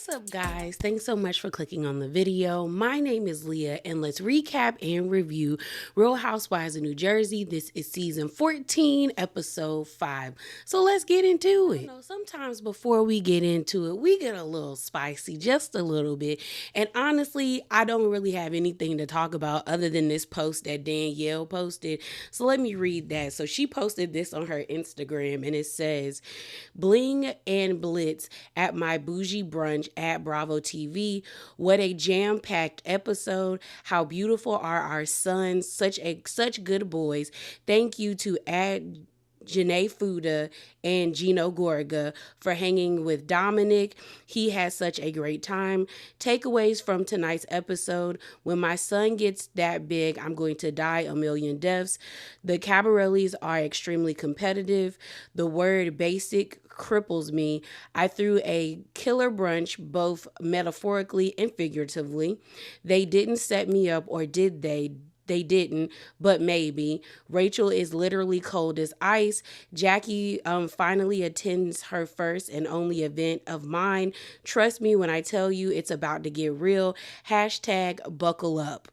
What's up, guys? Thanks so much for clicking on the video. My name is Leah, and let's recap and review Real Housewives of New Jersey. This is season 14, episode 5. So let's get into it. Sometimes before we get into it, we get a little spicy, just a little bit. And honestly, I don't really have anything to talk about other than this post that Danielle posted. So let me read that. So she posted this on her Instagram, and it says, "Bling and Blitz at my bougie brunch at Bravo TV. What a jam-packed episode. How beautiful are our sons. Such good boys. Thank you to Janae Fuda and Gino Gorga for hanging with Dominic. He has such a great time. Takeaways from tonight's episode. When my son gets that big, I'm going to die a million deaths. The Cabarellis are extremely competitive. The word basic cripples me. I threw a killer brunch, both metaphorically and figuratively. They didn't set me up, or did they? They didn't, but maybe. Rachel is literally cold as ice. Jackie finally attends her first and only event of mine. Trust me when I tell you it's about to get real. Hashtag buckle up."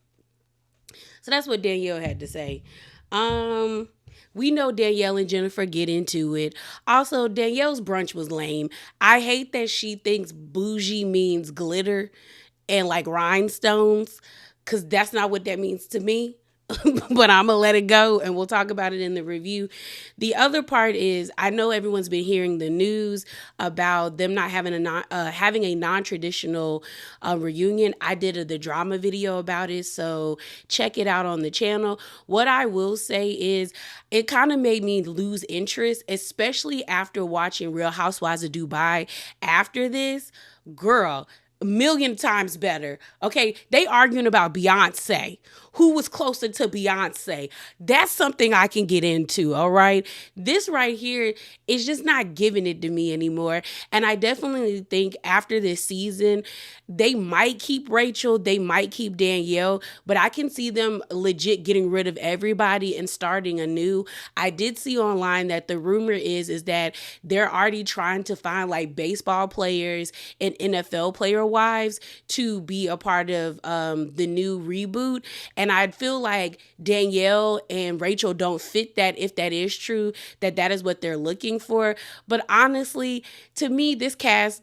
So that's what Danielle had to say. We know Danielle and Jennifer get into it. Also, Danielle's brunch was lame. I hate that she thinks bougie means glitter and like rhinestones, because that's not what that means to me. But I'm going to let it go, and we'll talk about it in the review. The other part is, I know everyone's been hearing the news about them not having a non-traditional reunion. I did the drama video about it, so check it out on the channel. What I will say is, it kind of made me lose interest, especially after watching Real Housewives of Dubai. After this, girl, a million times better. Okay, they arguing about Beyonce. Who was closer to Beyonce? That's something I can get into, all right? This right here is just not giving it to me anymore. And I definitely think after this season, they might keep Rachel, they might keep Danielle, but I can see them legit getting rid of everybody and starting anew. I did see online that the rumor is that they're already trying to find like baseball players and NFL player wives to be a part of the new reboot. And I feel like Danielle and Rachel don't fit that, if that is true, that is what they're looking for. But honestly, to me, this cast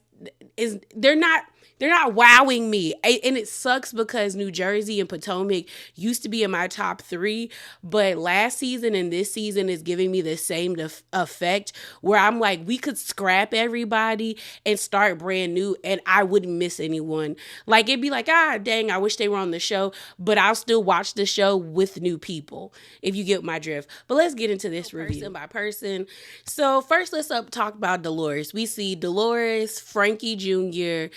they're not wowing me. And it sucks because New Jersey and Potomac used to be in my top 3, but last season and this season is giving me the same effect, where I'm like, we could scrap everybody and start brand new and I wouldn't miss anyone. Like, it'd be like, dang, I wish they were on the show, but I'll still watch the show with new people, if you get my drift. But let's get into this review. Person by person. So first, let's talk about Dolores. We see Dolores, Frankie Jr.,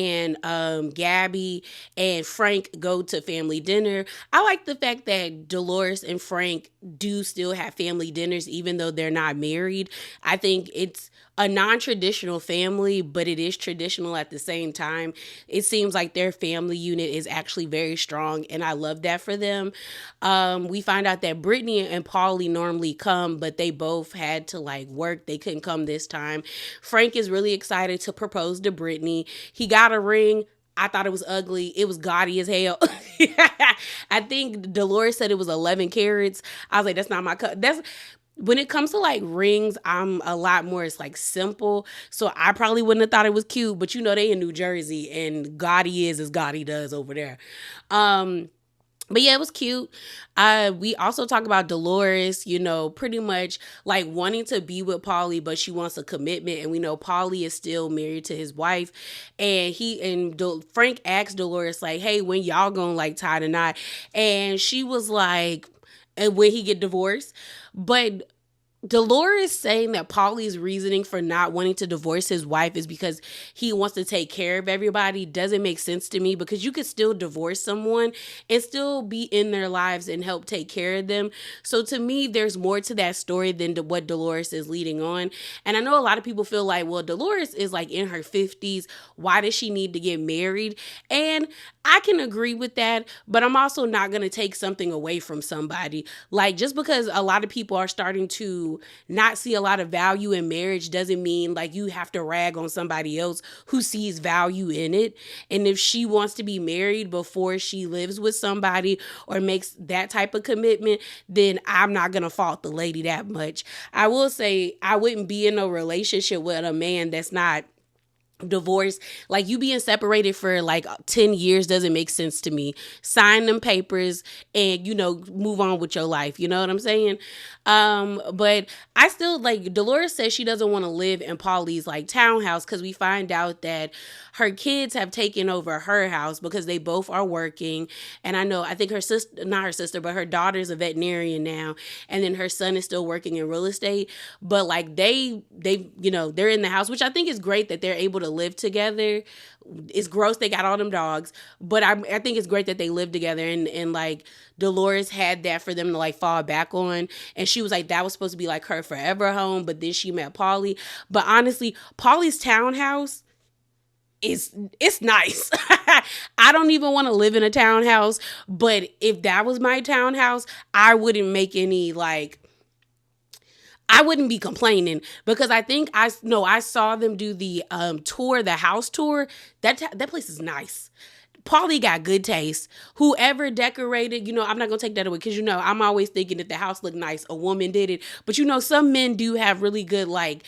and Gabby and Frank go to family dinner. I like the fact that Dolores and Frank do still have family dinners even though they're not married. I think it's a non-traditional family, but it is traditional at the same time. It seems like their family unit is actually very strong, and I love that for them. We find out that Brittany and Paulie normally come, but they both had to like work. They couldn't come this time. Frank is really excited to propose to Brittany. He got a ring. I thought it was ugly. It was gaudy as hell. I think Dolores said it was 11 carats. I was like, that's not my cut. When it comes to like rings, I'm a lot more, it's like simple. So I probably wouldn't have thought it was cute, but you know, they in New Jersey and gaudy is as gaudy does over there. But yeah, it was cute. We also talk about Dolores, pretty much like wanting to be with Paulie, but she wants a commitment. And we know Paulie is still married to his wife. And Frank asked Dolores, like, hey, when y'all gonna like tie the knot? And she was like, and when he get divorced? But Dolores saying that Paulie's reasoning for not wanting to divorce his wife is because he wants to take care of everybody doesn't make sense to me, because you could still divorce someone and still be in their lives and help take care of them. So to me, there's more to that story than what Dolores is leading on. And I know a lot of people feel like, well, Dolores is like in her 50s. Why does she need to get married? And I can agree with that, but I'm also not going to take something away from somebody. Like, just because a lot of people are starting to not see a lot of value in marriage doesn't mean like you have to rag on somebody else who sees value in it. And if she wants to be married before she lives with somebody or makes that type of commitment, then I'm not going to fault the lady that much. I will say I wouldn't be in a relationship with a man that's not divorce. Like, you being separated for like 10 years doesn't make sense to me. Sign them papers and, you know, move on with your life. You know what I'm saying? But I still, like, Dolores says she doesn't want to live in Paulie's like townhouse, because we find out that her kids have taken over her house because they both are working. And I think her sister, not her sister, but her daughter's a veterinarian now, and then her son is still working in real estate. But like they you know, they're in the house, which I think is great that they're able to live together. It's gross they got all them dogs, but I think it's great that they live together, and like Dolores had that for them to like fall back on, and she was like, that was supposed to be like her forever home, but then she met Paulie. But honestly, Paulie's townhouse, it's nice. I don't even want to live in a townhouse, but if that was my townhouse, I wouldn't make any like, I wouldn't be complaining, because I think I saw them do the tour, the house tour. That place is nice. Paulie got good taste. Whoever decorated, you know, I'm not going to take that away, because, you know, I'm always thinking that the house looked nice, a woman did it. But, you know, some men do have really good, like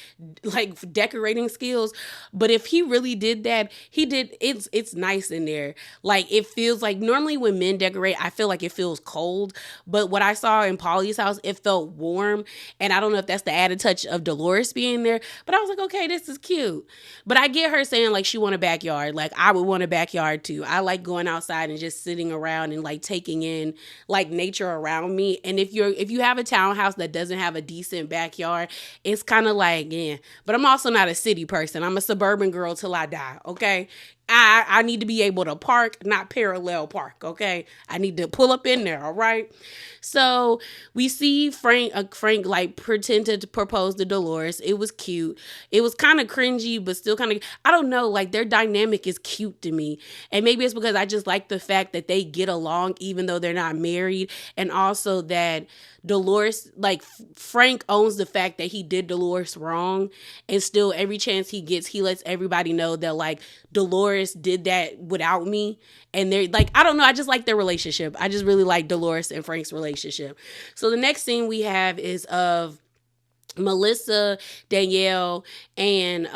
decorating skills. But if he really did that, it's nice in there. Like, it feels like, normally when men decorate, I feel like it feels cold. But what I saw in Paulie's house, it felt warm. And I don't know if that's the added touch of Dolores being there. But I was like, okay, this is cute. But I get her saying, like, she want a backyard. Like, I would want a backyard, too. I like going outside and just sitting around and like taking in like nature around me. And if you have a townhouse that doesn't have a decent backyard, it's kind of like, yeah. But I'm also not a city person. I'm a suburban girl till I die. Okay. I need to be able to park, not parallel park, okay? I need to pull up in there, all right? So we see Frank like pretend to propose to Dolores. It was cute. It was kind of cringy, but still kind of, I don't know, like their dynamic is cute to me. And maybe it's because I just like the fact that they get along even though they're not married. And also that Dolores, like Frank owns the fact that he did Dolores wrong, and still every chance he gets, he lets everybody know that like Dolores did that without me. And they're like, I don't know, I just like their relationship. I just really like Dolores and Frank's relationship. So the next scene we have is of Melissa, Danielle, and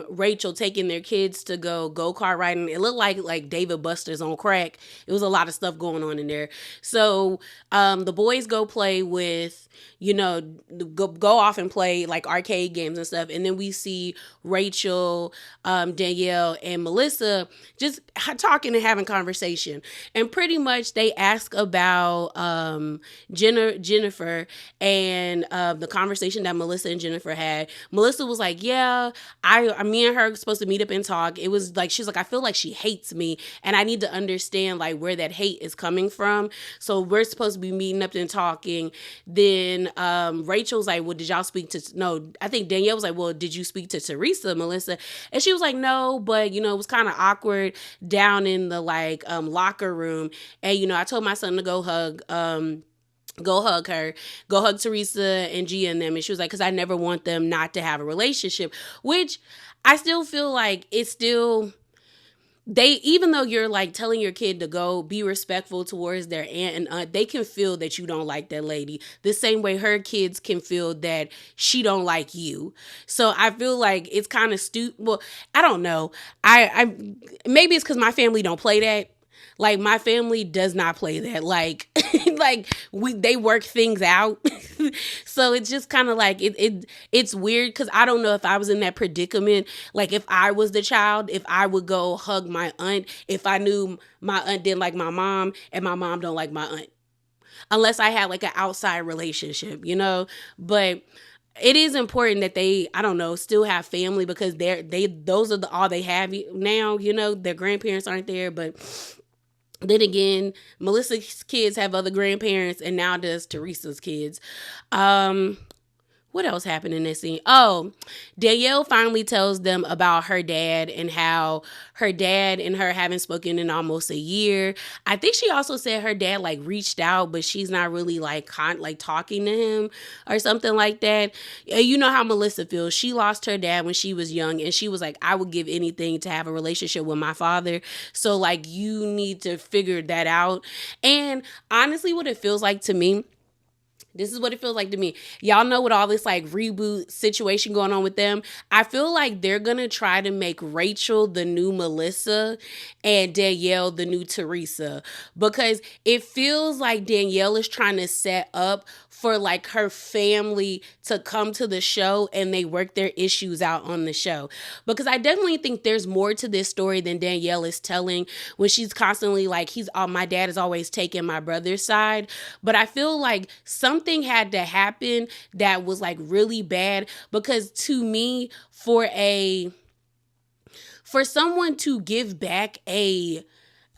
Rachel taking their kids to go-kart riding. It looked like David Buster's on crack. It was a lot of stuff going on in there. So the boys go play with, you know, go off and play like arcade games and stuff. And then we see Rachel, Danielle, and Melissa just talking and having conversation. And pretty much they ask about Jennifer and the conversation that Melissa and Jennifer had. Melissa was like, yeah, me and her were supposed to meet up and talk. It was like, she's like, I feel like she hates me, and I need to understand like where that hate is coming from. So we're supposed to be meeting up and talking. Then Rachel's like, well, did y'all speak to, no, I think Danielle was like, well, did you speak to Teresa, Melissa? And she was like, no, but, you know, it was kind of awkward down in the like locker room. And, you know, I told my son to go hug her, go hug Teresa and Gia and them. And she was like, because I never want them not to have a relationship, which I still feel like it's still, even though you're like telling your kid to go be respectful towards their aunt and aunt, they can feel that you don't like that lady the same way her kids can feel that she don't like you. So I feel like it's kind of stupid. Well, I don't know. I maybe it's because my family don't play that. Like, my family does not play that. Like, they work things out. So it's just kind of like, it's weird, because I don't know if I was in that predicament. Like, if I was the child, if I would go hug my aunt, if I knew my aunt didn't like my mom and my mom don't like my aunt. Unless I had like an outside relationship, you know? But it is important that they, I don't know, still have family, because those are all they have now, you know? Their grandparents aren't there, but then again, Melissa's kids have other grandparents, and now does Teresa's kids. what else happened in this scene? Oh, Danielle finally tells them about her dad and how her dad and her haven't spoken in almost a year. I think she also said her dad like reached out, but she's not really like talking to him or something like that. You know how Melissa feels. She lost her dad when she was young, and she was like, I would give anything to have a relationship with my father. So like, you need to figure that out. And honestly, what it feels like to me, this is what it feels like to me. Y'all know with all this like reboot situation going on with them, I feel like they're going to try to make Rachel the new Melissa and Danielle the new Teresa, because it feels like Danielle is trying to set up for like her family to come to the show and they work their issues out on the show. Because I definitely think there's more to this story than Danielle is telling when she's constantly like, my dad is always taking my brother's side. But I feel like something had to happen that was like really bad, because to me, for someone to give back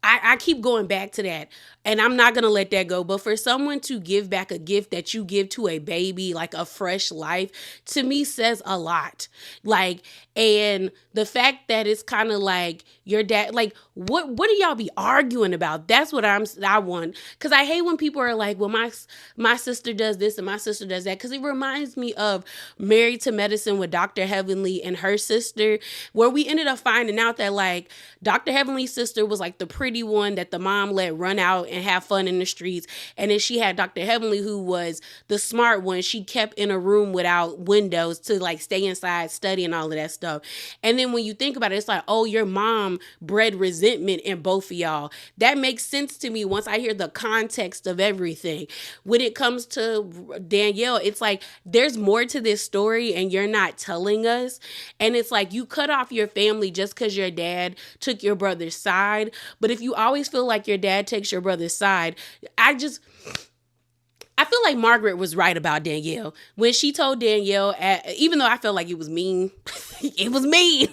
I keep going back to that, and I'm not going to let that go. But for someone to give back a gift that you give to a baby, like a fresh life, to me says a lot. Like, and the fact that it's kind of like your dad, like, what do y'all be arguing about? That's what I want. Because I hate when people are like, well, my sister does this and my sister does that. Because it reminds me of Married to Medicine with Dr. Heavenly and her sister, where we ended up finding out that like Dr. Heavenly's sister was like the pretty one that the mom let run out and have fun in the streets. And then she had Dr. Heavenly, who was the smart one. She kept in a room without windows to like stay inside, study and all of that stuff. And then when you think about it, it's like, oh, your mom bred resentment in both of y'all. That makes sense to me once I hear the context of everything. When it comes to Danielle, it's like there's more to this story and you're not telling us. And it's like you cut off your family just because your dad took your brother's side. But if you always feel like your dad takes your brother's side, I feel like Margaret was right about Danielle. When she told Danielle, even though I felt like it was mean, it was mean.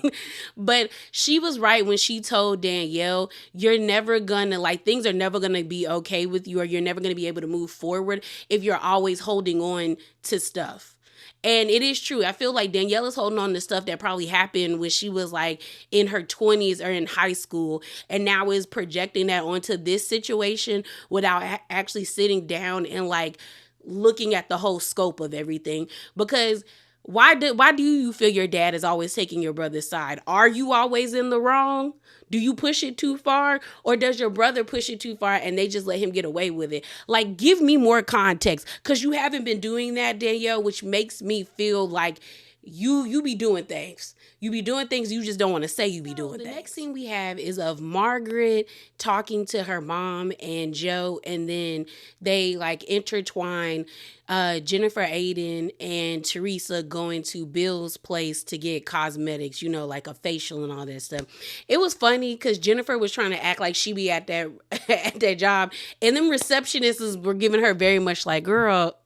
But she was right when she told Danielle, you're never gonna, like, things are never gonna be okay with you, or you're never gonna be able to move forward if you're always holding on to stuff. And it is true. I feel like Danielle is holding on to stuff that probably happened when she was like in her 20s or in high school, and now is projecting that onto this situation without actually sitting down and like looking at the whole scope of everything. Because why do you feel your dad is always taking your brother's side? Are you always in the wrong? Do you push it too far? Or does your brother push it too far and they just let him get away with it? Like, give me more context, because you haven't been doing that, Danielle, which makes me feel like you be doing things. You be doing things you just don't want to say you be doing things. The next scene we have is of Margaret talking to her mom and Joe, and then they like intertwine Jennifer, Aydin, and Teresa going to Bill's place to get cosmetics, you know, like a facial and all that stuff. It was funny because Jennifer was trying to act like she be at that at that job, and them receptionists were giving her very much like, girl,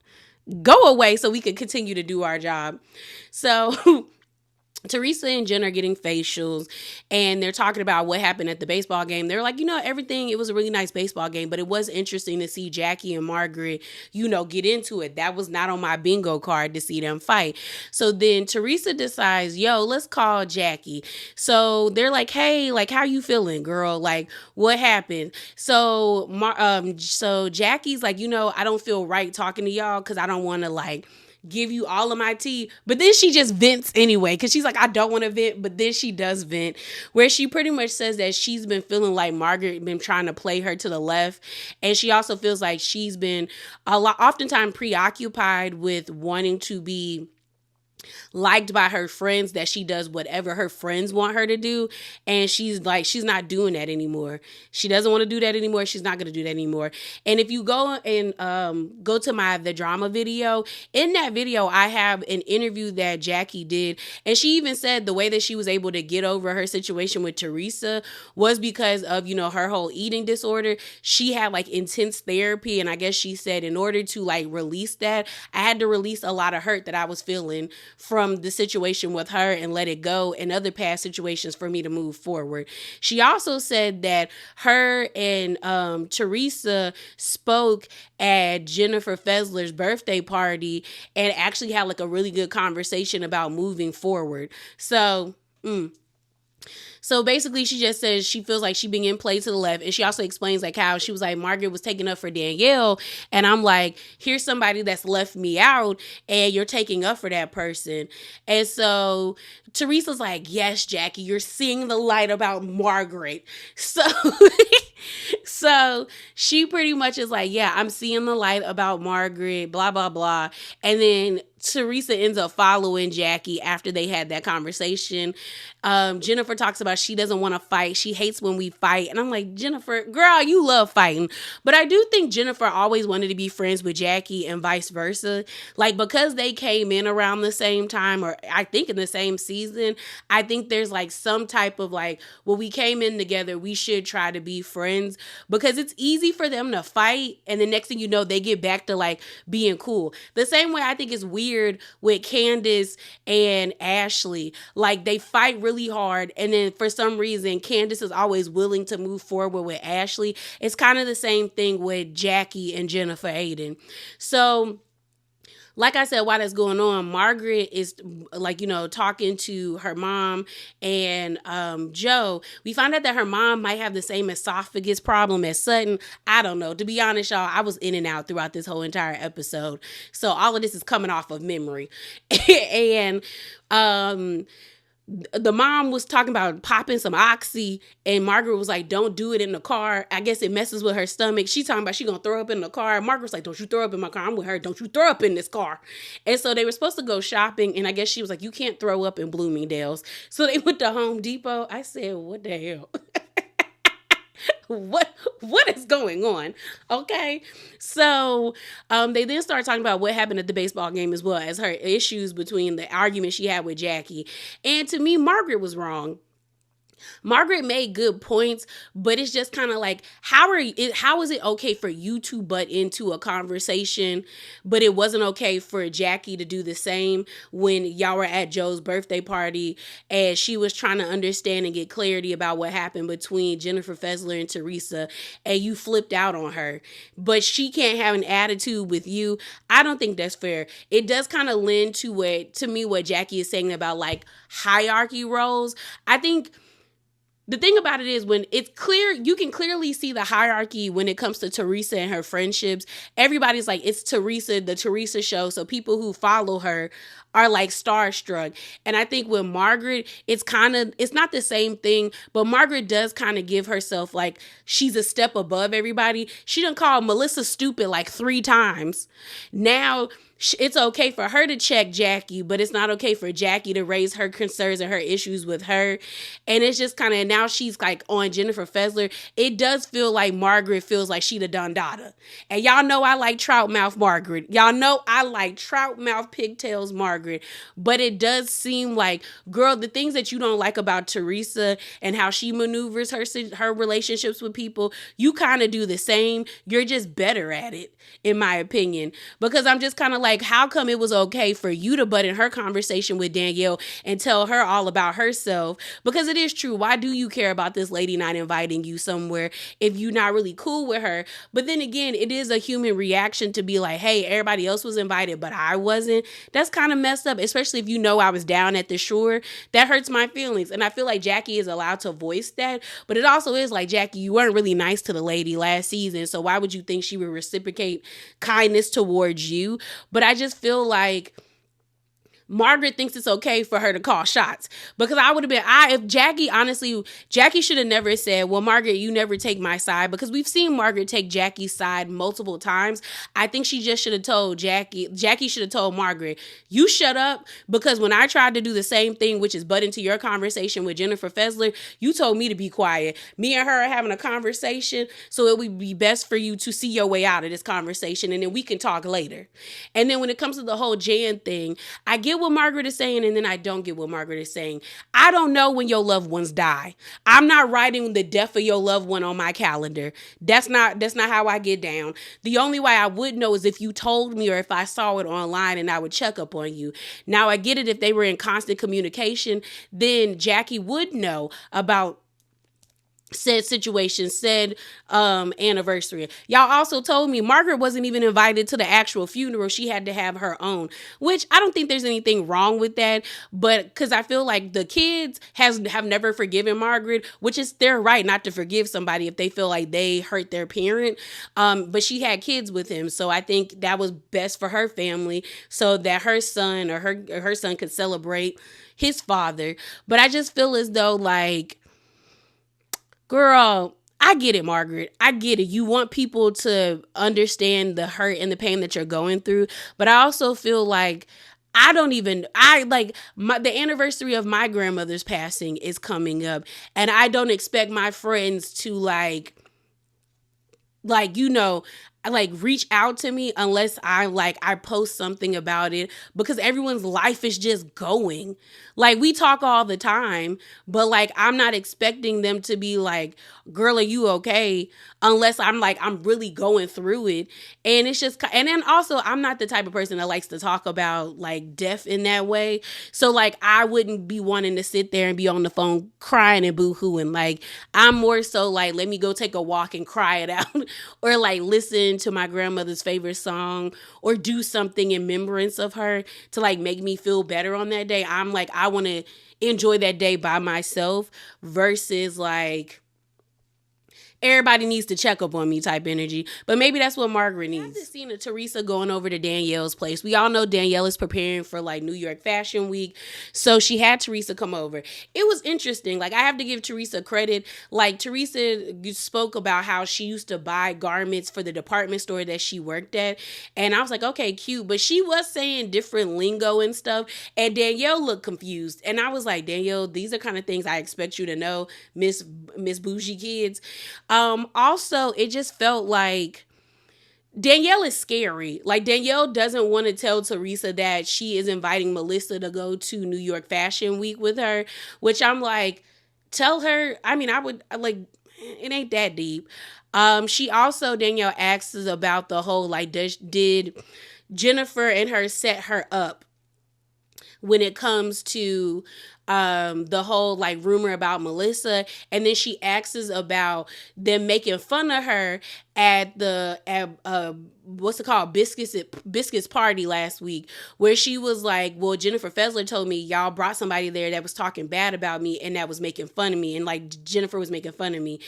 go away so we can continue to do our job. So Teresa and Jen are getting facials, and they're talking about what happened at the baseball game. They're like, everything, it was a really nice baseball game, but it was interesting to see Jackie and Margaret, get into it. That was not on my bingo card to see them fight. So then Teresa decides, let's call Jackie. So they're like, hey, like, how you feeling, girl? Like, what happened? So so Jackie's like, I don't feel right talking to y'all because I don't want to like give you all of my tea. But then she just vents anyway, because she's like, I don't want to vent, but then she does vent, where she pretty much says that she's been feeling like Margaret been trying to play her to the left, and she also feels like she's been oftentimes preoccupied with wanting to be liked by her friends, that she does whatever her friends want her to do, and she's not doing that anymore. She doesn't want to do that anymore. She's not going to do that anymore. And if you go and go to the drama video, in that video I have an interview that Jackie did, and she even said the way that she was able to get over her situation with Teresa was because of her whole eating disorder. She had like intense therapy, and I guess she said in order to like release that, I had to release a lot of hurt that I was feeling from the situation with her and let it go, and other past situations for me to move forward. She also said that her and Teresa spoke at Jennifer Fessler's birthday party and actually had like a really good conversation about moving forward. So basically, she just says she feels like she being played to the left. And she also explains like how she was like, Margaret was taking up for Danielle. And I'm like, here's somebody that's left me out and you're taking up for that person. And so Teresa's like, yes, Jackie, you're seeing the light about Margaret. So she pretty much is like, yeah, I'm seeing the light about Margaret, blah, blah, blah. And then Teresa ends up following Jackie after they had that conversation. Jennifer talks about she doesn't want to fight. She hates when we fight. And I'm like, Jennifer, girl, you love fighting. But I do think Jennifer always wanted to be friends with Jackie and vice versa. Like, because they came in around the same time, or I think in the same season, I think there's like some type of like, well, we came in together, we should try to be friends, because it's easy for them to fight. And the next thing you know, they get back to like being cool. The same way I think it's weird with Candace and Ashley. Like, they fight really hard, and then for some reason Candace is always willing to move forward with Ashley. It's kind of the same thing with Jackie and Jennifer Aydin. So like I said, while that's going on, Margaret is like, talking to her mom and Joe. We found out that her mom might have the same esophagus problem as Sutton. I don't know. To be honest, y'all, I was in and out throughout this whole entire episode. So all of this is coming off of memory. And the mom was talking about popping some oxy, and Margaret was like, don't do it in the car. I guess it messes with her stomach. She talking about she gonna throw up in the car. Margaret's like, don't you throw up in my car. I'm with her. Don't you throw up in this car. And so they were supposed to go shopping, and I guess she was like, you can't throw up in Bloomingdale's. So they went to Home Depot. I said, what the hell? What is going on? Okay. So they then started talking about what happened at the baseball game, as well as her issues between the argument she had with Jackie. And to me, Margaret was wrong. Margaret made good points, but it's just kind of like, how is it okay for you to butt into a conversation, but it wasn't okay for Jackie to do the same when y'all were at Joe's birthday party and she was trying to understand and get clarity about what happened between Jennifer Fessler and Teresa, and you flipped out on her, but she can't have an attitude with you. I don't think that's fair. It does kind of lend to what Jackie is saying about like hierarchy roles. I think the thing about it is, when it's clear, you can clearly see the hierarchy when it comes to Teresa and her friendships. Everybody's like, it's Teresa, the Teresa show. So people who follow her are like starstruck. And I think with Margaret, it's not the same thing, but Margaret does kind of give herself like she's a step above everybody. She done called Melissa stupid like 3 times. Now it's okay for her to check Jackie, but it's not okay for Jackie to raise her concerns and her issues with her. And it's just kind of, now she's like on Jennifer Fessler. It does feel like Margaret feels like she the Dondada. And y'all know I like trout mouth Margaret. Y'all know I like trout mouth pigtails Margaret. But it does seem like, girl, the things that you don't like about Teresa and how she maneuvers her relationships with people, you kind of do the same. You're just better at it, in my opinion. Because I'm just kind of like, how come it was okay for you to butt in her conversation with Danielle and tell her all about herself? Because it is true. Why do you care about this lady not inviting you somewhere if you're not really cool with her? But then again, it is a human reaction to be like, hey, everybody else was invited, but I wasn't. That's kind of messed up, especially if you know I was down at the shore. That hurts my feelings. And I feel like Jackie is allowed to voice that. But it also is like, Jackie, you weren't really nice to the lady last season. So why would you think she would reciprocate kindness towards you? But I just feel like Margaret thinks it's okay for her to call shots, because I would have been, if Jackie, honestly, Jackie should have never said, well, Margaret, you never take my side, because we've seen Margaret take Jackie's side multiple times. I think she just should have told Jackie should have told Margaret, you shut up, because when I tried to do the same thing, which is butt into your conversation with Jennifer Fessler, you told me to be quiet. Me and her are having a conversation, so it would be best for you to see your way out of this conversation, and then we can talk later. And then when it comes to the whole Jan thing, I get get what Margaret is saying, and then I don't get what Margaret is saying. I don't know when your loved ones die. I'm not writing the death of your loved one on my calendar. That's not how I get down. The only way I would know is if you told me or if I saw it online, and I would check up on you. Now I get it, if they were in constant communication, then Jackie would know about said situation, said anniversary. Y'all also told me Margaret wasn't even invited to the actual funeral. She had to have her own, which I don't think there's anything wrong with that, but because I feel like the kids have never forgiven Margaret, which is their right not to forgive somebody if they feel like they hurt their parent. But she had kids with him, so I think that was best for her family, so that her son or her son could celebrate his father. But I just feel as though, like, girl, I get it, Margaret. I get it. You want people to understand the hurt and the pain that you're going through. But I also feel like the anniversary of my grandmother's passing is coming up. And I don't expect my friends to reach out to me unless I post something about it, because everyone's life is just going. Like, we talk all the time, but like, I'm not expecting them to be like, girl, are you okay? Unless I'm really going through it. And it's just, and then also, I'm not the type of person that likes to talk about like death in that way. So like, I wouldn't be wanting to sit there and be on the phone crying and boo-hooing. Like, I'm more so like, let me go take a walk and cry it out or like listen to my grandmother's favorite song or do something in remembrance of her to like make me feel better on that day. I'm like, I want to enjoy that day by myself versus like everybody needs to check up on me type energy. But maybe that's what Margaret needs. I just seen a Teresa going over to Danielle's place. We all know Danielle is preparing for like New York Fashion Week. So she had Teresa come over. It was interesting. Like, I have to give Teresa credit. Like, Teresa spoke about how she used to buy garments for the department store that she worked at. And I was like, okay, cute. But she was saying different lingo and stuff. And Danielle looked confused. And I was like, Danielle, these are kind of things I expect you to know, Miss Bougie Kids. Also, it just felt like Danielle is scary. Like, Danielle doesn't want to tell Teresa that she is inviting Melissa to go to New York Fashion Week with her, which I'm like, tell her. I mean, I would like, it ain't that deep. Danielle asks about the whole, like, did Jennifer and her set her up when it comes to the whole like rumor about Melissa. And then she asks about them making fun of her at what's it called, Biscuits party last week, where she was like, well, Jennifer Fessler told me y'all brought somebody there that was talking bad about me and that was making fun of me, and like Jennifer was making fun of me.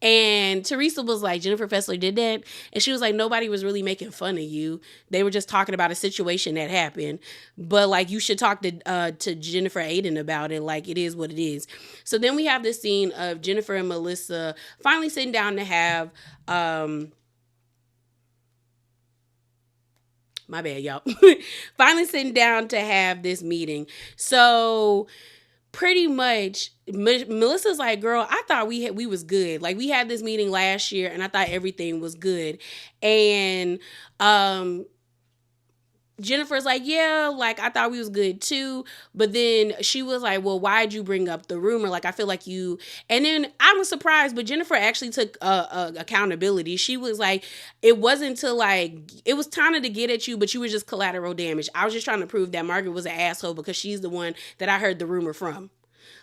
And Teresa was like, Jennifer Fessler did that? And she was like, nobody was really making fun of you. They were just talking about a situation that happened. But like, you should talk to Jennifer Aydin about it. Like, it is what it is. So then we have this scene of Jennifer and Melissa finally sitting down to have my bad, y'all. Finally sitting down to have this meeting. So pretty much Melissa's like, girl, I thought we was good. Like, we had this meeting last year and I thought everything was good. And Jennifer's like, yeah, like, I thought we was good too. But then she was like, well, why'd you bring up the rumor? Like, I feel like you... And then I was surprised, but Jennifer actually took accountability. She was like, it wasn't to like... It was kind of to get at you, but you were just collateral damage. I was just trying to prove that Margaret was an asshole because she's the one that I heard the rumor from.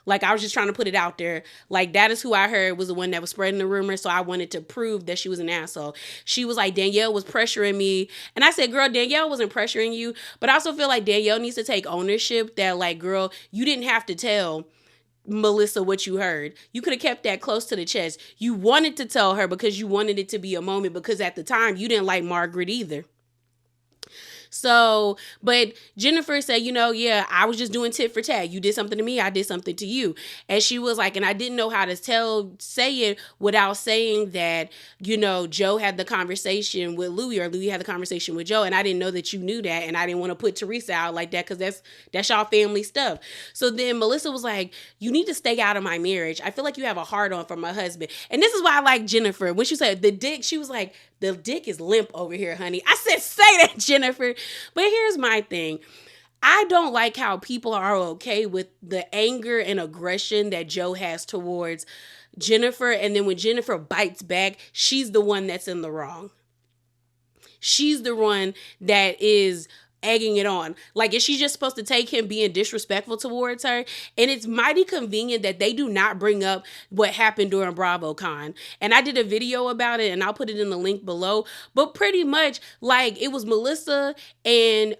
Like, I was just trying to put it out there. Like, that is who I heard was the one that was spreading the rumor. So I wanted to prove that she was an asshole. She was like, Danielle was pressuring me. And I said, girl, Danielle wasn't pressuring you. But I also feel like Danielle needs to take ownership that, like, girl, you didn't have to tell Melissa what you heard. You could have kept that close to the chest. You wanted to tell her because you wanted it to be a moment, because at the time you didn't like Margaret either. So, but Jennifer said, yeah, I was just doing tit for tat. You did something to me, I did something to you. And she was like, and I didn't know how to say it without saying that, Joe had the conversation with Louis, or Louis had the conversation with Joe. And I didn't know that you knew that. And I didn't want to put Teresa out like that, because that's y'all family stuff. So then Melissa was like, you need to stay out of my marriage. I feel like you have a hard on for my husband. And this is why I like Jennifer. When she said the dick, she was like, the dick is limp over here, honey. I said, say that, Jennifer. But here's my thing. I don't like how people are okay with the anger and aggression that Joe has towards Jennifer. And then when Jennifer bites back, she's the one that's in the wrong. She's the one that is egging it on. Like, is she just supposed to take him being disrespectful towards her? And it's mighty convenient that they do not bring up what happened during BravoCon. And I did a video about it, and I'll put it in the link below. But pretty much, like, it was Melissa and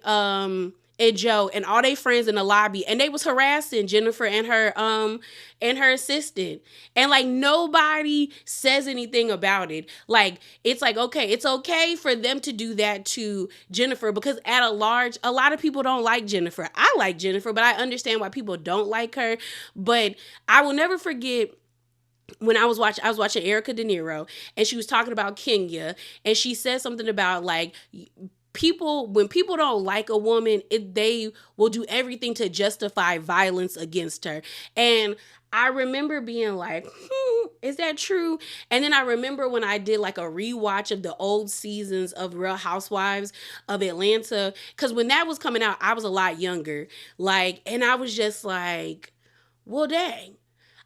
Joe and all their friends in the lobby, and they was harassing Jennifer and her assistant, and like nobody says anything about it. Like, it's like, okay, it's okay for them to do that to Jennifer, because a lot of people don't like Jennifer. I like Jennifer, but I understand why people don't like her. But I will never forget when I was watching Erica De Niro, and she was talking about Kenya, and she said something about like, when people don't like a woman, they will do everything to justify violence against her. And I remember being like, is that true? And then I remember when I did like a rewatch of the old seasons of Real Housewives of Atlanta, because when that was coming out, I was a lot younger. Like, and I was just like, well, dang.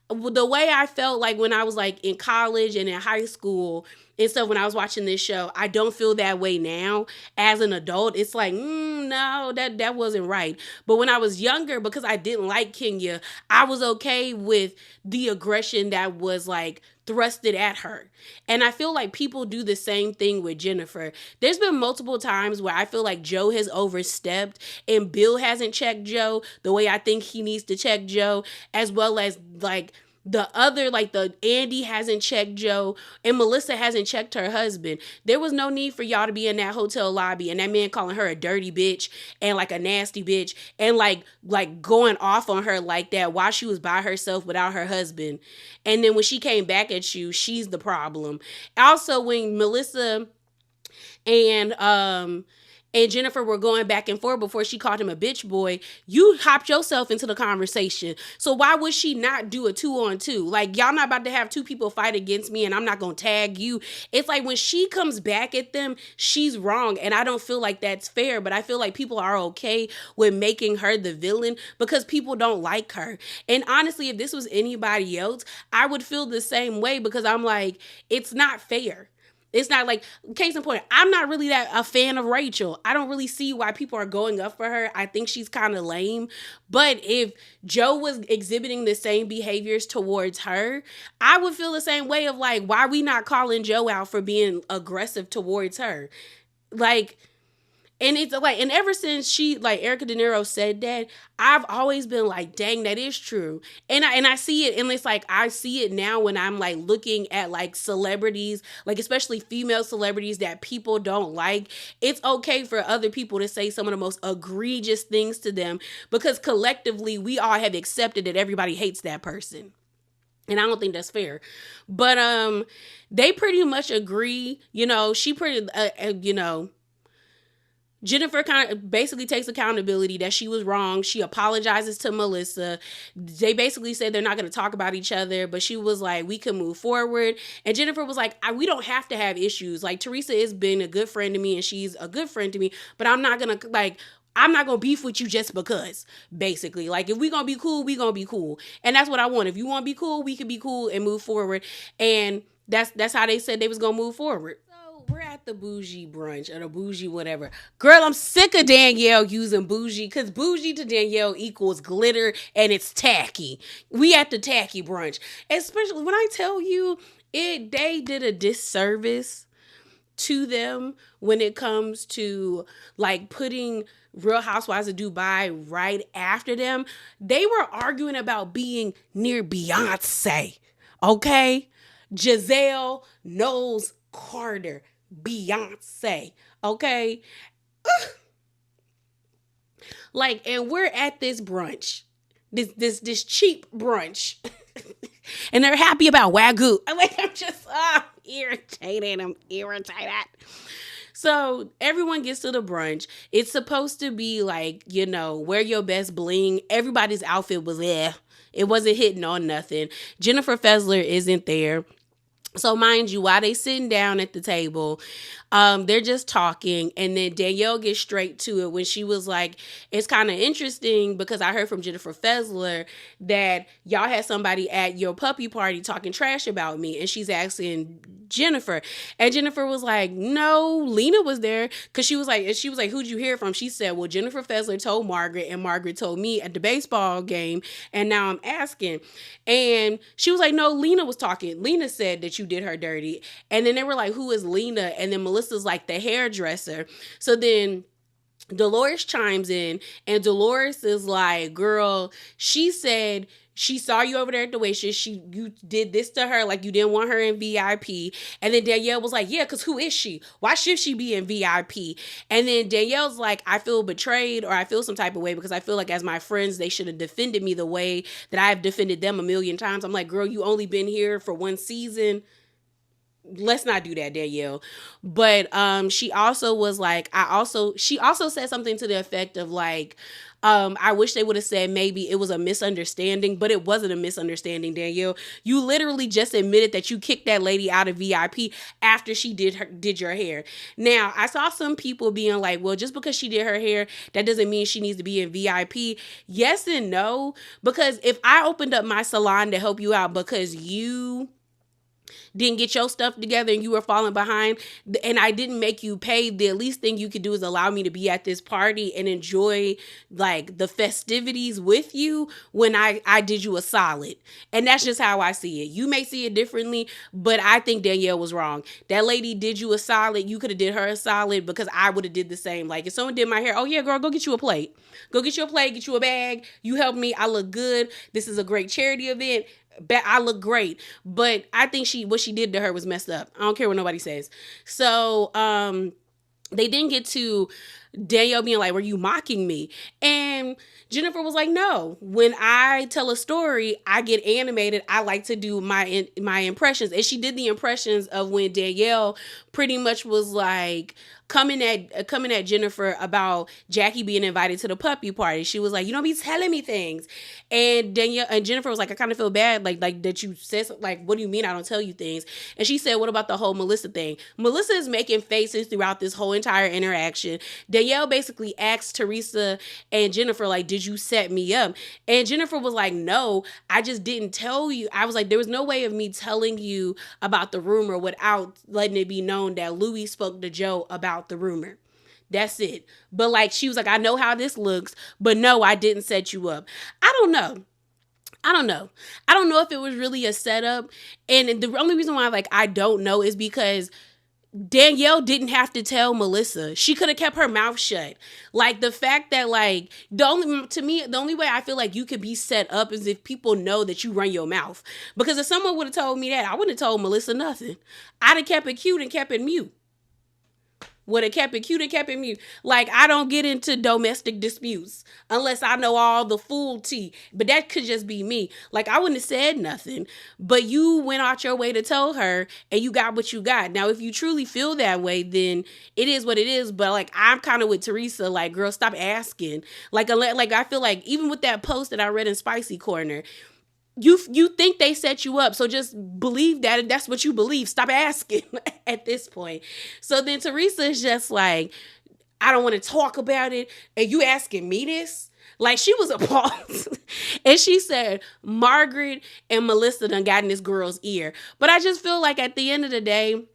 The way I felt like when I was like in college and in high school and stuff, when I was watching this show, I don't feel that way now as an adult. It's like, no, that wasn't right. But when I was younger, because I didn't like Kenya, I was okay with the aggression that was like thrusted at her. And I feel like people do the same thing with Jennifer. There's been multiple times where I feel like Joe has overstepped and Bill hasn't checked Joe the way I think he needs to check Joe, as well as like the Andy hasn't checked Joe and Melissa hasn't checked her husband. There was no need for y'all to be in that hotel lobby and that man calling her a dirty bitch and like a nasty bitch and like going off on her like that while she was by herself without her husband. And then when she came back at you, she's the problem. Also, when Melissa and Jennifer were going back and forth before she called him a bitch boy, you hopped yourself into the conversation. So why would she not do a 2-on-2? Like, y'all not about to have two people fight against me and I'm not going to tag you. It's like when she comes back at them, she's wrong. And I don't feel like that's fair, but I feel like people are okay with making her the villain because people don't like her. And honestly, if this was anybody else, I would feel the same way because I'm like, it's not fair. It's not like, case in point, I'm not really that a fan of Rachel. I don't really see why people are going up for her. I think she's kind of lame. But if Joe was exhibiting the same behaviors towards her, I would feel the same way of like, why are we not calling Joe out for being aggressive towards her? Like, and it's like, and ever since Erica De Niro said that, I've always been like, dang, that is true. And I see it, and it's like, I see it now when I'm like looking at like celebrities, like especially female celebrities that people don't like. It's okay for other people to say some of the most egregious things to them because collectively we all have accepted that everybody hates that person. And I don't think that's fair. But they pretty much agree, Jennifer kind of basically takes accountability that she was wrong. She apologizes to Melissa. They basically said they're not going to talk about each other, but she was like, we can move forward. And Jennifer was like, we don't have to have issues. Like, Teresa has been a good friend to me and she's a good friend to me, but I'm not going to beef with you just because, basically. Like, if we going to be cool, we going to be cool. And that's what I want. If you want to be cool, we can be cool and move forward. And that's how they said they was going to move forward. We're at the bougie brunch or the bougie whatever. Girl, I'm sick of Danielle using bougie because bougie to Danielle equals glitter and it's tacky. We at the tacky brunch. Especially when I tell you they did a disservice to them when it comes to like putting Real Housewives of Dubai right after them. They were arguing about being near Beyonce. Okay? Gizelle, Knowles, Carter, Beyonce, okay? Like, and we're at this brunch, this cheap brunch, and they're happy about Wagyu. I'm just irritated. I'm irritated. So everyone gets to the brunch. It's supposed to be like, wear your best bling. Everybody's outfit was It wasn't hitting on nothing. Jennifer Fessler isn't there. So mind you, while they sitting down at the table, they're just talking, and then Danielle gets straight to it when she was like, "It's kind of interesting because I heard from Jennifer Fessler that y'all had somebody at your puppy party talking trash about me," and she's asking Jennifer, and Jennifer was like, "No, Lena was there," because she was like, "Who'd you hear from?" She said, "Well, Jennifer Fessler told Margaret, and Margaret told me at the baseball game, and now I'm asking." And she was like, "No, Lena was talking. Lena said that you did her dirty." And then they were like, "Who is Lena?" And then Melissa's like, "The hairdresser." So then Dolores chimes in, and Dolores is like, "Girl, she said she saw you over there at the waitress. You did this to her, like you didn't want her in VIP." And then Danielle was like, "Yeah, because who is she? Why should she be in VIP?" And then Danielle's like, "I feel betrayed, or I feel some type of way because I feel like as my friends, they should have defended me the way that I have defended them a million times." I'm like, "Girl, you only been here for one season. Let's not do that, Danielle." But she also was like, she also said something to the effect of like, "I wish they would have said maybe it was a misunderstanding," but it wasn't a misunderstanding, Danielle. You literally just admitted that you kicked that lady out of VIP after she did your hair. Now, I saw some people being like, "Well, just because she did her hair, that doesn't mean she needs to be in VIP." Yes and no, because if I opened up my salon to help you out because you didn't get your stuff together and you were falling behind, and I didn't make you pay, the least thing you could do is allow me to be at this party and enjoy like the festivities with you when I did you a solid. And that's just how I see it. You may see it differently, but I think Danielle was wrong. That lady did you a solid. You could have did her a solid because I would have did the same. Like if someone did my hair, "Oh yeah, girl, go get you a plate. Go get you a plate, get you a bag. You helped me. I look good. This is a great charity event. I look great." But I think what she did to her was messed up. I don't care what nobody says. So they didn't get to Danielle being like, "Were you mocking me?" And Jennifer was like, "No. When I tell a story, I get animated. I like to do my impressions." And she did the impressions of when Danielle pretty much was like coming at Jennifer about Jackie being invited to the puppy party. She was like, "You don't be telling me things." And Jennifer was like, "I kind of feel bad like that you said, like, what do you mean I don't tell you things?" And she said, "What about the whole Melissa thing?" Melissa is making faces throughout this whole entire interaction. Danielle basically asked Teresa and Jennifer, like, "Did you set me up?" And Jennifer was like, "No, I just didn't tell you." I was like, "There was no way of me telling you about the rumor without letting it be known that Louis spoke to Joe about the rumor. That's it." But like, she was like, "I know how this looks, but no, I didn't set you up." I don't know. I don't know. I don't know if it was really a setup. And the only reason why like I don't know is because Danielle didn't have to tell Melissa. She could have kept her mouth shut. Like the fact that like the only way I feel like you could be set up is if people know that you run your mouth. Because if someone would have told me that, I wouldn't have told Melissa nothing. I'd have kept it cute and kept it mute. Would have kept it cute and kept it mute. Like, I don't get into domestic disputes unless I know all the full tea. But that could just be me. Like, I wouldn't have said nothing. But you went out your way to tell her and you got what you got. Now, if you truly feel that way, then it is what it is. But, like, I'm kind of with Teresa. Like, girl, stop asking. Like, I feel like even with that post that I read in Spicy Corner, you think they set you up, so just believe that, and that's what you believe. Stop asking at this point. So then Teresa is just like, "I don't want to talk about it, and you asking me this?" Like, she was appalled. And she said, "Margaret and Melissa done got in this girl's ear." But I just feel like at the end of the day,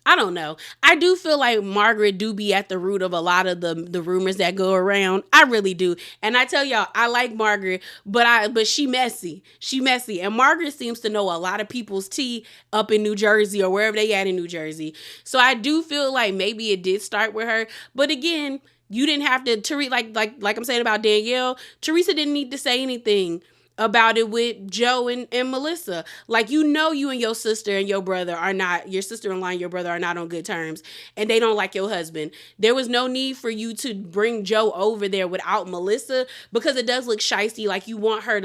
I don't know. I do feel like Margaret do be at the root of a lot of the rumors that go around. I really do. And I tell y'all, I like Margaret, but she messy. She messy. And Margaret seems to know a lot of people's tea up in New Jersey or wherever they at in New Jersey. So I do feel like maybe it did start with her. But again, you didn't have to like I'm saying about Danielle, Teresa didn't need to say anything about it with Joe and Melissa. Like, you and your sister and your brother are not, your sister-in-law and your brother are not on good terms, and they don't like your husband. There was no need for you to bring Joe over there without Melissa, because it does look shysty. Like, you want him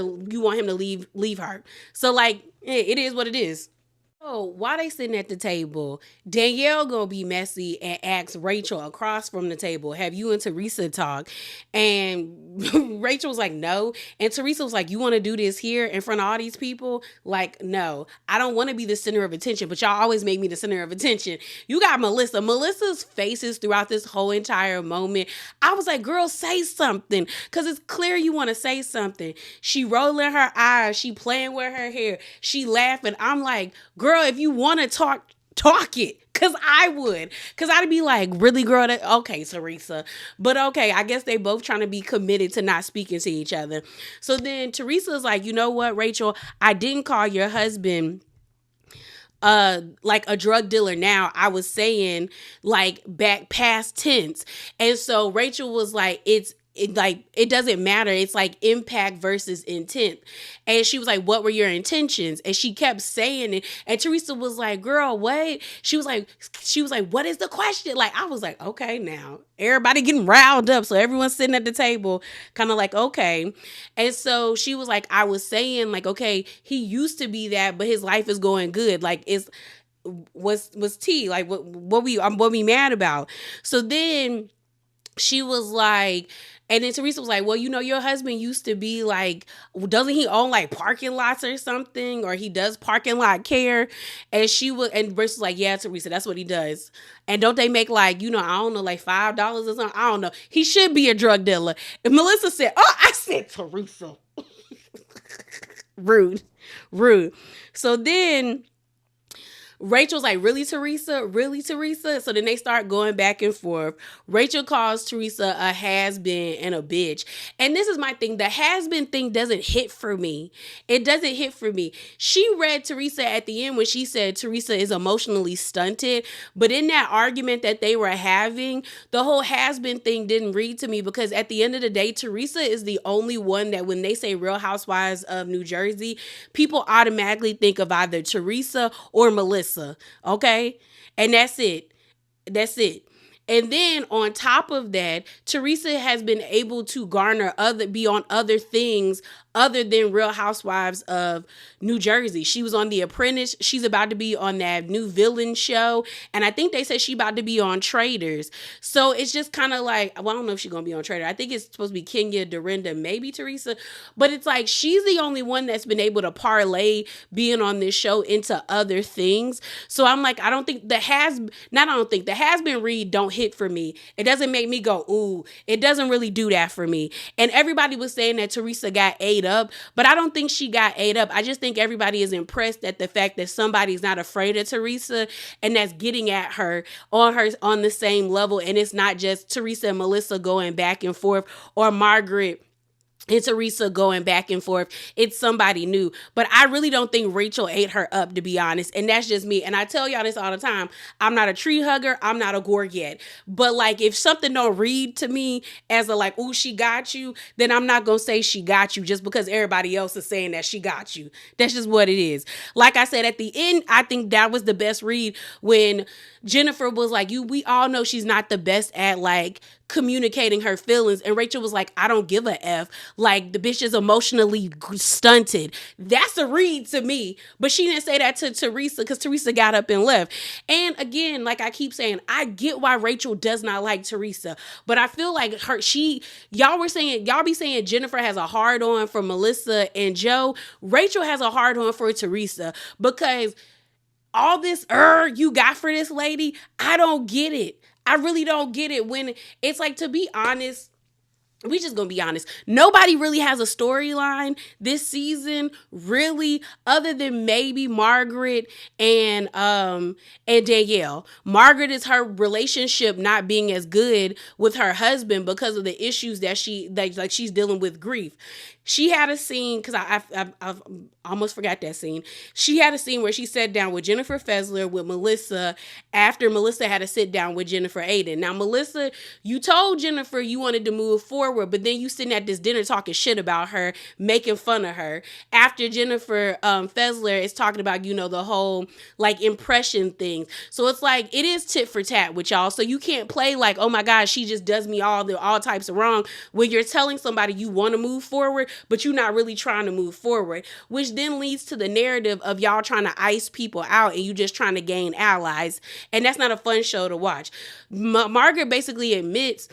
to leave her. So like, it is what it is. Oh, while they sitting at the table, Danielle gonna be messy and ask Rachel across from the table, "Have you and Teresa talk?" And Rachel was like, "No." And Teresa was like, "You want to do this here in front of all these people?" Like, "No, I don't want to be the center of attention, but y'all always make me the center of attention." You got Melissa. Melissa's faces throughout this whole entire moment. I was like, "Girl, say something," because it's clear you want to say something. She rolling her eyes. She playing with her hair. She laughing. I'm like, "Girl, if you want to talk it." Cause I would. Cause I'd be like, "Really, girl? Okay, Teresa." But okay, I guess they both trying to be committed to not speaking to each other. So then Teresa's like, "You know what, Rachel? I didn't call your husband like a drug dealer now. I was saying like back past tense." And so Rachel was like, it doesn't matter. It's like impact versus intent. And she was like, "What were your intentions?" And she kept saying it. And Teresa was like, "Girl, what?" She was like, "What is the question?" Like, I was like, okay, now everybody getting riled up. So everyone's sitting at the table, kind of like, okay. And so she was like, "I was saying, like, okay, he used to be that, but his life is going good. Like, it's was T. Like, what we mad about?" So then she was like, and then Teresa was like, "Well, your husband used to be like, doesn't he own like parking lots or something? Or he does parking lot care?" And Bruce was like, "Yeah, Teresa, that's what he does. And don't they make like, I don't know, like $5 or something? I don't know. He should be a drug dealer." And Melissa said, "Oh," I said, "Teresa." Rude. Rude. So then Rachel's like, "Really, Teresa? Really, Teresa?" So then they start going back and forth. Rachel calls Teresa a has-been and a bitch. And this is my thing. The has-been thing doesn't hit for me. It doesn't hit for me. She read Teresa at the end when she said Teresa is emotionally stunted. But in that argument that they were having, the whole has-been thing didn't read to me, because at the end of the day, Teresa is the only one that when they say Real Housewives of New Jersey, people automatically think of either Teresa or Melissa. Okay? And that's it. That's it. And then on top of that, Teresa has been able to be on other things other than Real Housewives of New Jersey. She was on The Apprentice. She's about to be on that new villain show. And I think they said she about to be on Traitors. So it's just kind of like, well, I don't know if she's going to be on Traitors. I think it's supposed to be Kenya, Dorinda, maybe Teresa. But it's like, she's the only one that's been able to parlay being on this show into other things. So I'm like, I don't think the has-been read don't hit for me. It doesn't make me go, ooh. It doesn't really do that for me. And everybody was saying that Teresa got ate up, but I don't think she got ate up. I just think everybody is impressed at the fact that somebody's not afraid of Teresa and that's getting at her on the same level. And it's not just Teresa and Melissa going back and forth, or Margaret and Teresa going back and forth. It's somebody new. But I really don't think Rachel ate her up, to be honest. And that's just me. And I tell y'all this all the time. I'm not a tree hugger. I'm not a Gorga. But like, if something don't read to me as a like, "Ooh, she got you," then I'm not going to say she got you just because everybody else is saying that she got you. That's just what it is. Like I said, at the end, I think that was the best read when Jennifer was like, we all know she's not the best at like communicating her feelings. And Rachel was like, "I don't give a F. Like, the bitch is emotionally stunted." That's a read to me. But she didn't say that to Teresa, because Teresa got up and left. And again, like I keep saying, I get why Rachel does not like Teresa. But I feel like y'all be saying Jennifer has a hard on for Melissa and Joe. Rachel has a hard on for Teresa, because all this you got for this lady, I don't get it. I really don't get it. When it's like, to be honest, we just gonna be honest. Nobody really has a storyline this season, really, other than maybe Margaret and Danielle. Margaret is her relationship not being as good with her husband because of the issues that she's dealing with grief. She had a scene, because I almost forgot that scene. She had a scene where she sat down with Jennifer Fessler with Melissa after Melissa had to sit down with Jennifer Aydin. Now, Melissa, you told Jennifer you wanted to move forward forward, but then you sitting at this dinner talking shit about her, making fun of her. After Jennifer Fessler is talking about, the whole like impression thing. So it's like, it is tit for tat with y'all. So you can't play like, oh my God, she just does me all types of wrong, when you're telling somebody you want to move forward, but you're not really trying to move forward, which then leads to the narrative of y'all trying to ice people out and you just trying to gain allies. And that's not a fun show to watch. Margaret basically admits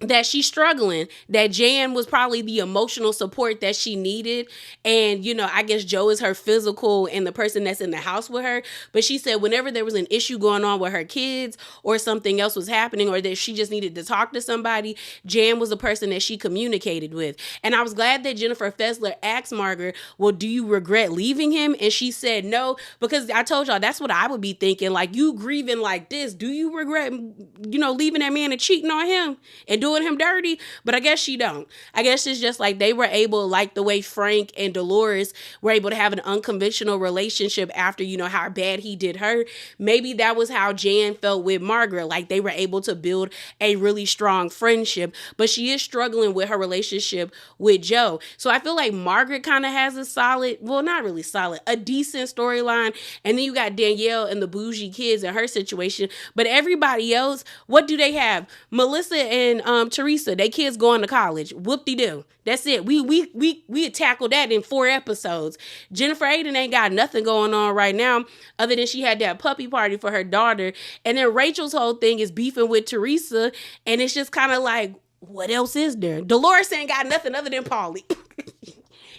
that she's struggling, that Jan was probably the emotional support that she needed. And, I guess Joe is her physical and the person that's in the house with her. But she said whenever there was an issue going on with her kids or something else was happening or that she just needed to talk to somebody, Jan was the person that she communicated with. And I was glad that Jennifer Fessler asked Margaret, well, do you regret leaving him? And she said no, because I told y'all that's what I would be thinking. Like, you grieving like this, do you regret, leaving that man and cheating on him and doing him dirty? But I guess she don't. I guess it's just like they were able, like the way Frank and Dolores were able to have an unconventional relationship after, how bad he did her. Maybe that was how Jan felt with Margaret. Like they were able to build a really strong friendship, but she is struggling with her relationship with Joe. So I feel like Margaret kind of has a solid, well, not really solid, a decent storyline. And then you got Danielle and the bougie kids and her situation. But everybody else, what do they have? Melissa and Teresa, they kids going to college. Whoop-de-doo. That's it. We tackled that in 4 episodes. Jennifer Aydin ain't got nothing going on right now other than she had that puppy party for her daughter. And then Rachel's whole thing is beefing with Teresa. And it's just kind of like, what else is there? Dolores ain't got nothing other than Paulie.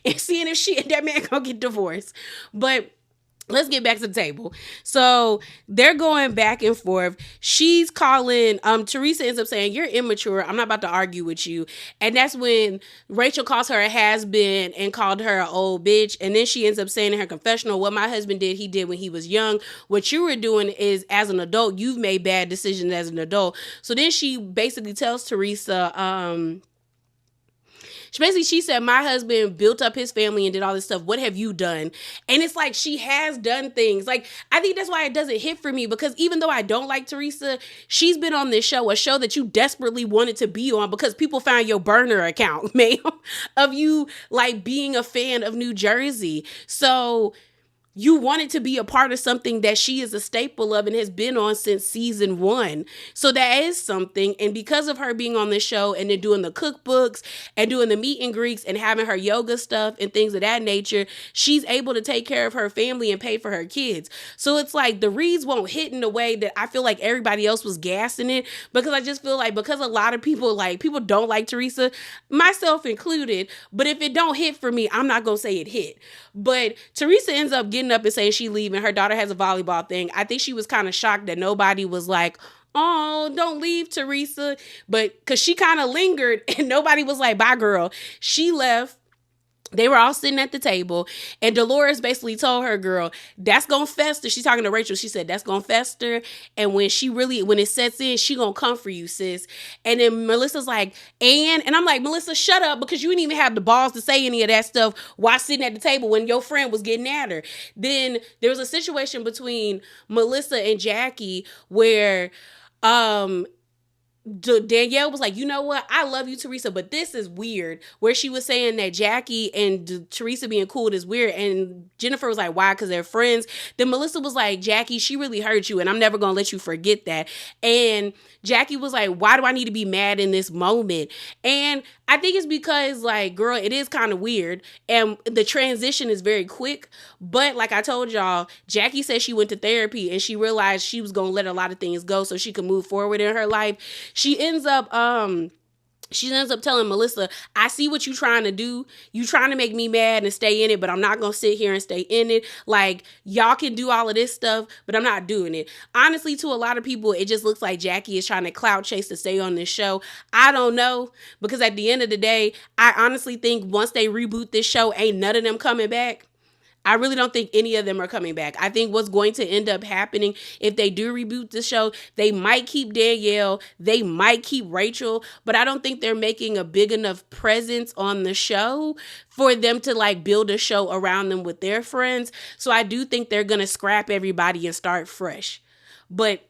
And seeing if she and that man gonna get divorced. But let's get back to the table. So they're going back and forth. She's calling, Teresa ends up saying, you're immature. I'm not about to argue with you. And that's when Rachel calls her a has-been and called her an old bitch. And then she ends up saying in her confessional, what my husband did, he did when he was young. What you were doing is, as an adult, you've made bad decisions as an adult. So then she basically tells Teresa, she said, my husband built up his family and did all this stuff. What have you done? And it's like, she has done things. Like, I think that's why it doesn't hit for me, because even though I don't like Teresa, she's been on this show, a show that you desperately wanted to be on because people found your burner account, ma'am, of you like being a fan of New Jersey. So you wanted to be a part of something that she is a staple of and has been on since season 1. So that is something. And because of her being on the show and then doing the cookbooks and doing the meet and greets and having her yoga stuff and things of that nature, she's able to take care of her family and pay for her kids. So it's like the reads won't hit in the way that I feel like everybody else was gassing it, because I just feel like because a lot of people don't like Teresa, myself included. But if it don't hit for me, I'm not going to say it hit. But Teresa ends up getting up and saying she leaving. Her daughter has a volleyball thing. I think she was kind of shocked that nobody was like, oh, don't leave, Teresa. But because she kind of lingered and nobody was like, bye, girl. She left. They were all sitting at the table, and Dolores basically told her, girl, that's going to fester. She's talking to Rachel. She said, that's going to fester. And when it sets in, she going to come for you, sis. And then Melissa's like, and I'm like, Melissa, shut up, because you didn't even have the balls to say any of that stuff while sitting at the table when your friend was getting at her. Then there was a situation between Melissa and Jackie where, Danielle was like, you know what? I love you, Teresa, but this is weird. Where she was saying that Jackie and Teresa being cool is weird. And Jennifer was like, why? Because they're friends. Then Melissa was like, Jackie, she really hurt you, and I'm never going to let you forget that. And Jackie was like, why do I need to be mad in this moment? And I think it's because, like, girl, it is kind of weird. And the transition is very quick. But like I told y'all, Jackie said she went to therapy and she realized she was going to let a lot of things go so she could move forward in her life. She ends up telling Melissa, I see what you're trying to do. You trying to make me mad and stay in it, but I'm not going to sit here and stay in it. Like, y'all can do all of this stuff, but I'm not doing it. Honestly, to a lot of people, it just looks like Jackie is trying to clout chase to stay on this show. I don't know, because at the end of the day, I honestly think once they reboot this show, ain't none of them coming back. I really don't think any of them are coming back. I think what's going to end up happening if they do reboot the show, they might keep Danielle, they might keep Rachel, but I don't think they're making a big enough presence on the show for them to like build a show around them with their friends. So I do think they're going to scrap everybody and start fresh. But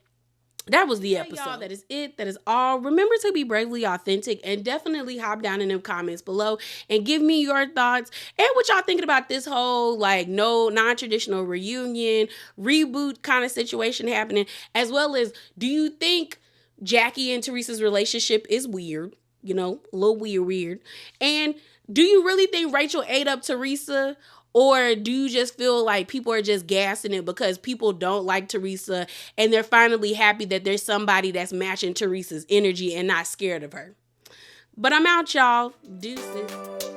That was the episode. Y'all, that is it. That is all. Remember to be bravely authentic and definitely hop down in them comments below and give me your thoughts and what y'all thinking about this whole like no non-traditional reunion, reboot kind of situation happening, as well as do you think Jackie and Teresa's relationship is weird? You know, a little weird. And do you really think Rachel ate up Teresa? Or do you just feel like people are just gassing it because people don't like Teresa and they're finally happy that there's somebody that's matching Teresa's energy and not scared of her? But I'm out, y'all. Deuces.